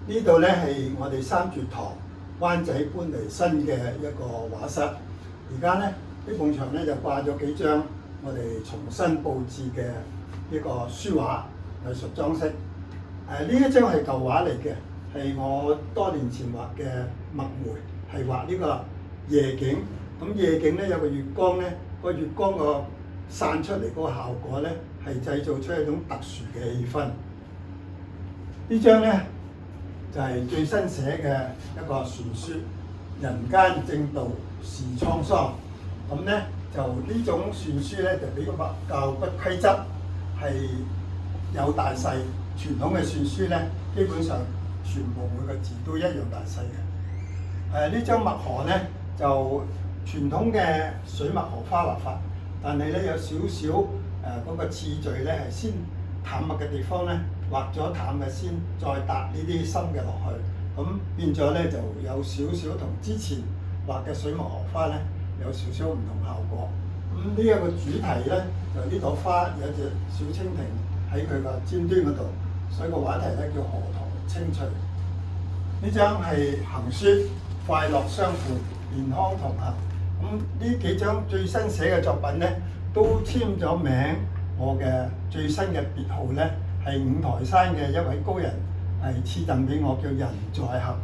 呢度咧係我哋三絕堂灣仔搬嚟新嘅一個畫室。而家咧呢埲牆咧就掛咗幾張我哋重新佈置嘅一個書畫藝術裝飾。呢一張係舊畫嚟嘅，係我多年前畫嘅墨梅，係畫呢個夜景。咁夜景咧有個月光咧，個月光個散出嚟嗰個效果咧，係製造出一種特殊嘅氣氛。呢張咧就係最新寫嘅一個傳說，人間正道是滄桑。咁咧就呢種傳書咧就比較不規則，係有大細。傳統嘅傳書咧，基本上全部每個字都一樣大細嘅。呢張墨河咧就傳統嘅水墨荷花畫法，但係咧有少少嗰個次序咧係先淡墨嘅地方咧畫咗淡嘅先，再搭呢啲深嘅落去，咁變咗咧就有少少同之前畫嘅水墨荷花咧有少少唔同效果。咁呢一個主題咧就呢朵花有隻小蜻蜓喺佢個尖端嗰度，所以個話題咧叫荷塘青翠。呢張係行書，快樂相伴，健康同行。咁呢幾張最新寫嘅作品咧，都簽咗名。我嘅最新嘅別號咧係五台山嘅一位高人係賜贈俾我，叫人在行。